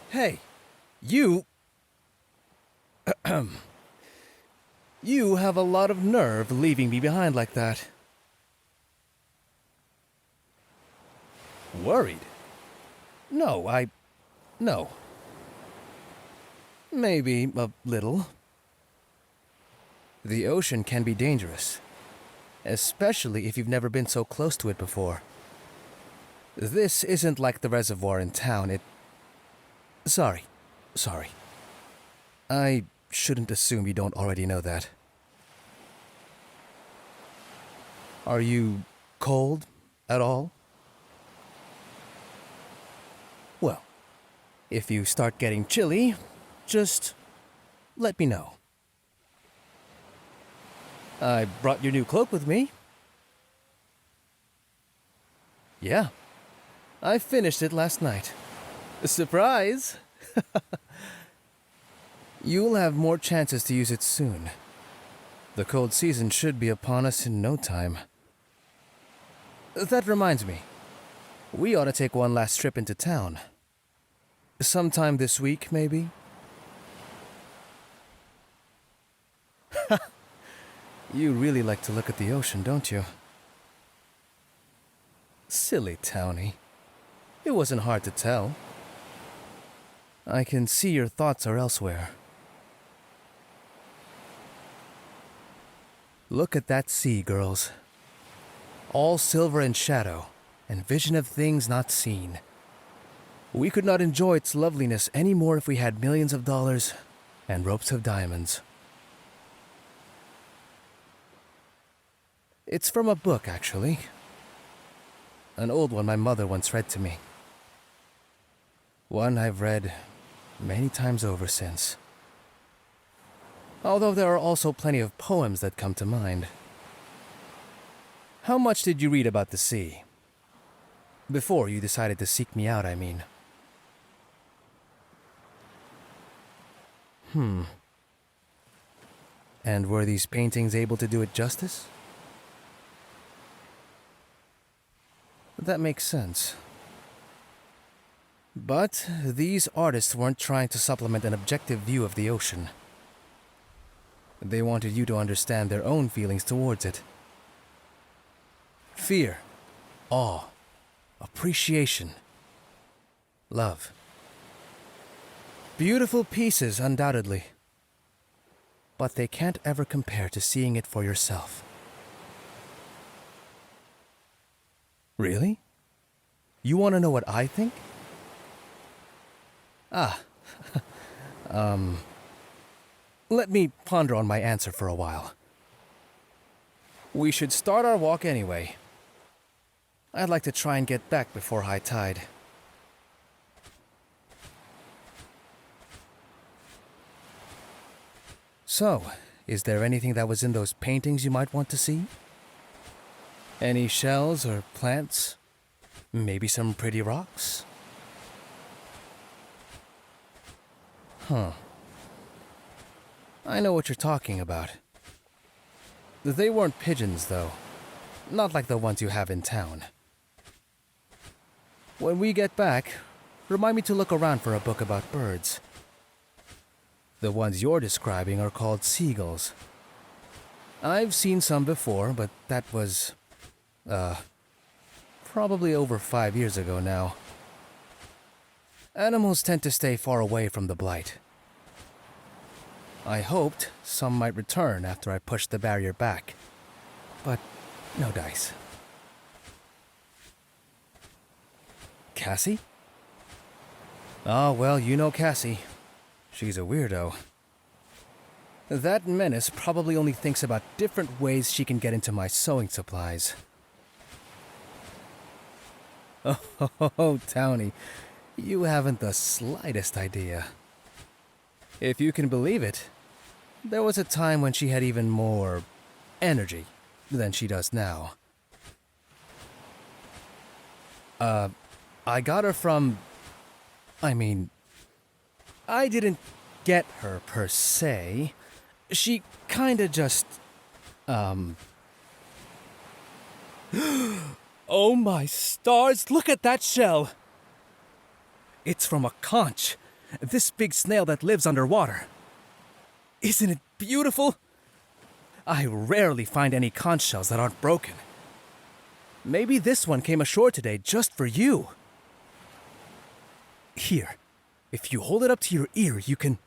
Hey, you... You have a lot of nerve leaving me behind like that. Worried? No. No. Maybe a little. The ocean can be dangerous, especially if you've never been so close to it before. This isn't like the reservoir in town, Sorry. I shouldn't assume you don't already know that. Are you cold at all? Well, if you start getting chilly, just let me know. I brought your new cloak with me. Yeah, I finished it last night. Surprise! You'll have more chances to use it soon. The cold season should be upon us in no time. That reminds me, we ought to take one last trip into town. Sometime this week, maybe? You really like to look at the ocean, don't you? Silly Townie. It wasn't hard to tell. I can see your thoughts are elsewhere. Look at that sea, girls. All silver and shadow, and vision of things not seen. We could not enjoy its loveliness any more if we had millions of dollars and ropes of diamonds. It's from a book, actually. An old one my mother once read to me. One I've read many times over since. Although there are also plenty of poems that come to mind. How much did you read about the sea? Before you decided to seek me out, I mean. And were these paintings able to do it justice? That makes sense. But these artists weren't trying to supplement an objective view of the ocean. They wanted you to understand their own feelings towards it. Fear, awe, appreciation, love. Beautiful pieces, undoubtedly. But they can't ever compare to seeing it for yourself. Really? You want to know what I think? Let me ponder on my answer for a while. We should start our walk anyway. I'd like to try and get back before high tide. So, is there anything that was in those paintings you might want to see? Any shells or plants? Maybe some pretty rocks? I know what you're talking about. They weren't pigeons, though. Not like the ones you have in town. When we get back, remind me to look around for a book about birds. The ones you're describing are called seagulls. I've seen some before, but that was, probably over 5 years ago now. Animals tend to stay far away from the blight. I hoped some might return after I pushed the barrier back, but no dice. Cassie? Oh, well, you know Cassie. She's a weirdo. That menace probably only thinks about different ways she can get into my sewing supplies. Oh, Townie, you haven't the slightest idea. If you can believe it, there was a time when she had even more energy than she does now. I got her from... I didn't get her per se. She kinda just... Oh my stars, look at that shell! It's from a conch. This big snail that lives underwater. Isn't it beautiful? I rarely find any conch shells that aren't broken. Maybe this one came ashore today just for you. Here, if you hold it up to your ear, you can...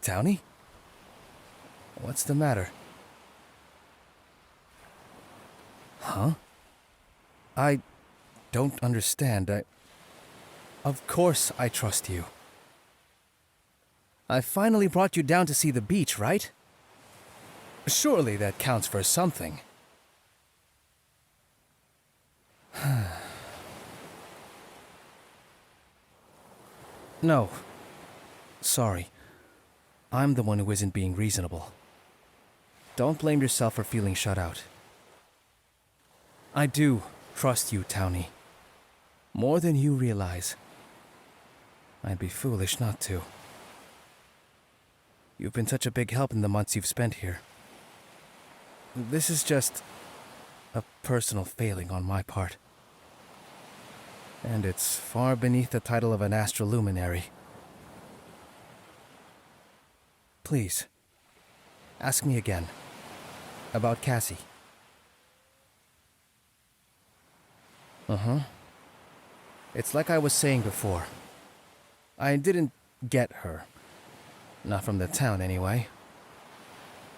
Townie? What's the matter? Huh? I don't understand. Of course I trust you. I finally brought you down to see the beach, right? Surely that counts for something. No. Sorry. I'm the one who isn't being reasonable. Don't blame yourself for feeling shut out. I do trust you, Townie. More than you realize. I'd be foolish not to. You've been such a big help in the months you've spent here. This is just a personal failing on my part. And it's far beneath the title of an astroluminary. Please, ask me again. About Cassie. It's like I was saying before. I didn't get her. Not from the town, anyway.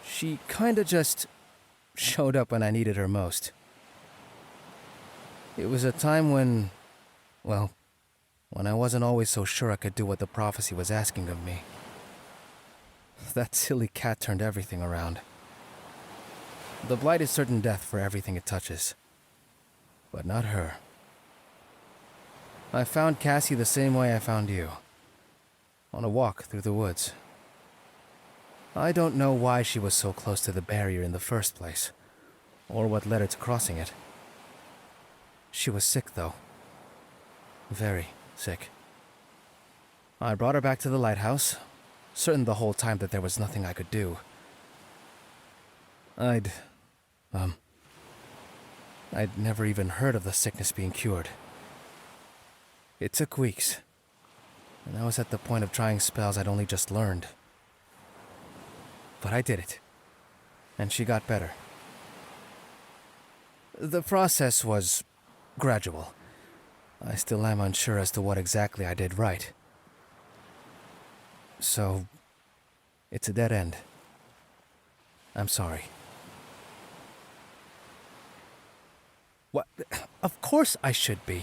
She kinda just showed up when I needed her most. It was a time when, well, when I wasn't always so sure I could do what the prophecy was asking of me. That silly cat turned everything around. The blight is certain death for everything it touches. But not her. I found Cassie the same way I found you. On a walk through the woods. I don't know why she was so close to the barrier in the first place, or what led her to crossing it. She was sick, though. Very sick. I brought her back to the lighthouse, certain the whole time that there was nothing I could do. I'd never even heard of the sickness being cured. It took weeks, and I was at the point of trying spells I'd only just learned. But I did it, and she got better. The process was gradual. I still am unsure as to what exactly I did right. So, it's a dead end. I'm sorry. What? Of course I should be.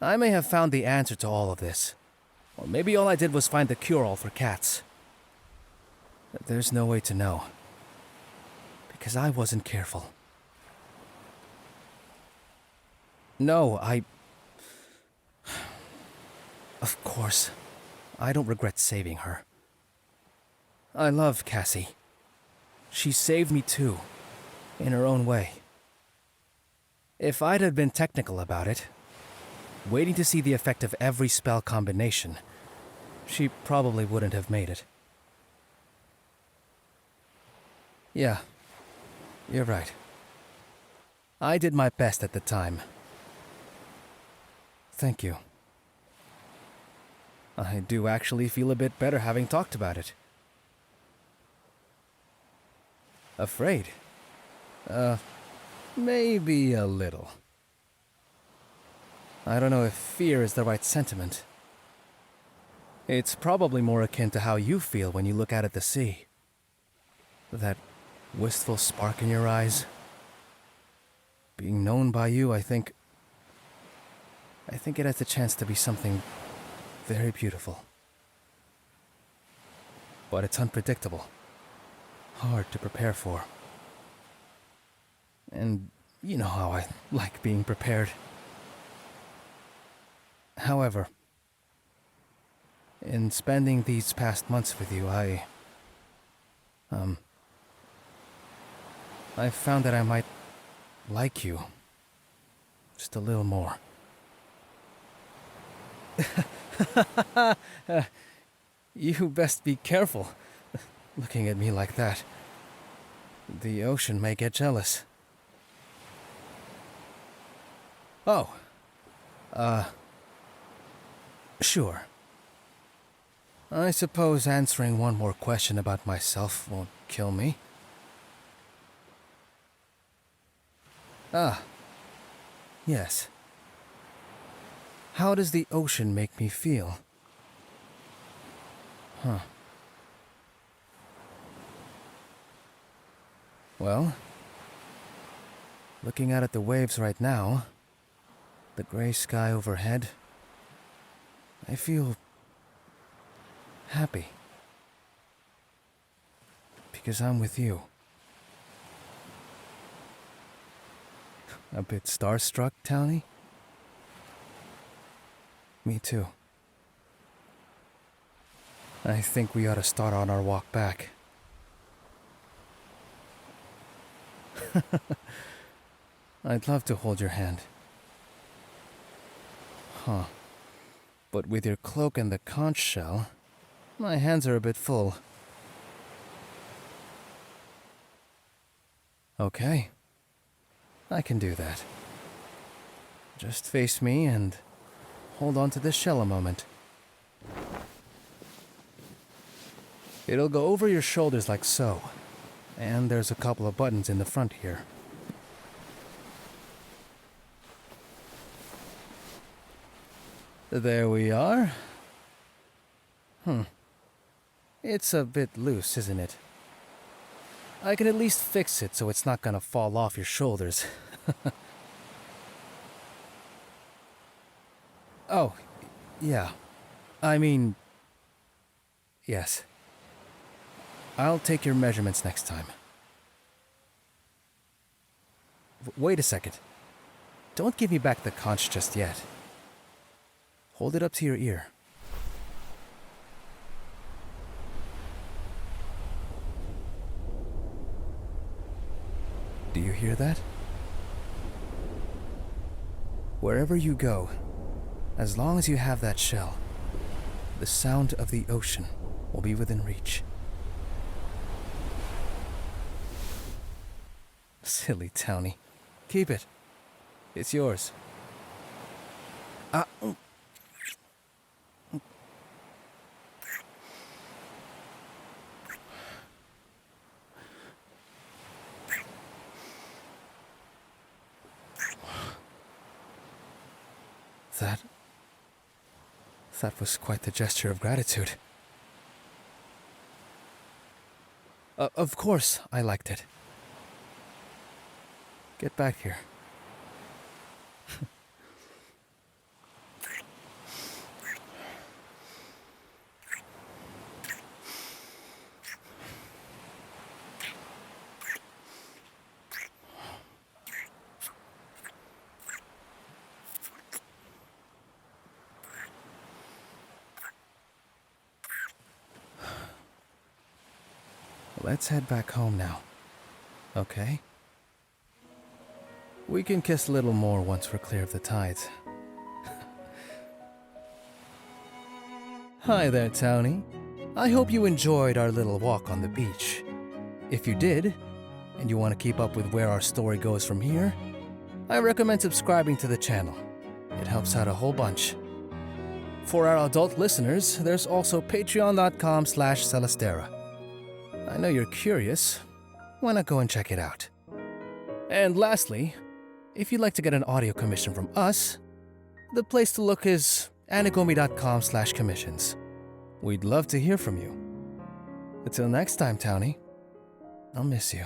I may have found the answer to all of this. Or maybe all I did was find the cure-all for cats. There's no way to know. Because I wasn't careful. No, Of course, I don't regret saving her. I love Cassie. She saved me too, in her own way. If I'd have been technical about it, waiting to see the effect of every spell combination, she probably wouldn't have made it. Yeah, you're right. I did my best at the time. Thank you. I do actually feel a bit better having talked about it. Afraid? Maybe a little. I don't know if fear is the right sentiment. It's probably more akin to how you feel when you look out at the sea. That wistful spark in your eyes. Being known by you, I think it has a chance to be something very beautiful. But it's unpredictable. Hard to prepare for. And you know how I like being prepared. However, in spending these past months with you, I found that I might like you just a little more. You best be careful looking at me like that. The ocean may get jealous. Oh, Sure. I suppose answering one more question about myself won't kill me. Ah, yes. How does the ocean make me feel? Huh. Well, looking out at the waves right now, the gray sky overhead, I feel happy. Because I'm with you. A bit starstruck, Townie? Me too. I think we ought to start on our walk back. I'd love to hold your hand. Huh. But with your cloak and the conch shell, my hands are a bit full. Okay. I can do that. Just face me and hold on to this shell a moment. It'll go over your shoulders like so. And there's a couple of buttons in the front here. There we are. It's a bit loose, isn't it? I can at least fix it so it's not gonna fall off your shoulders. Oh, yeah. I mean, yes. I'll take your measurements next time. Wait a second. Don't give me back the conch just yet. Hold it up to your ear. Do you hear that? Wherever you go, as long as you have that shell, the sound of the ocean will be within reach. Silly Townie. Keep it. It's yours. That was quite the gesture of gratitude. Of course I liked it. Get back here. Let's head back home now. Okay? We can kiss a little more once we're clear of the tides. Hi there, Townie. I hope you enjoyed our little walk on the beach. If you did, and you want to keep up with where our story goes from here, I recommend subscribing to the channel. It helps out a whole bunch. For our adult listeners, there's also patreon.com/Celesterra. I know you're curious. Why not go and check it out? And lastly, if you'd like to get an audio commission from us, the place to look is anagomi.com/commissions. We'd love to hear from you. Until next time, Townie, I'll miss you.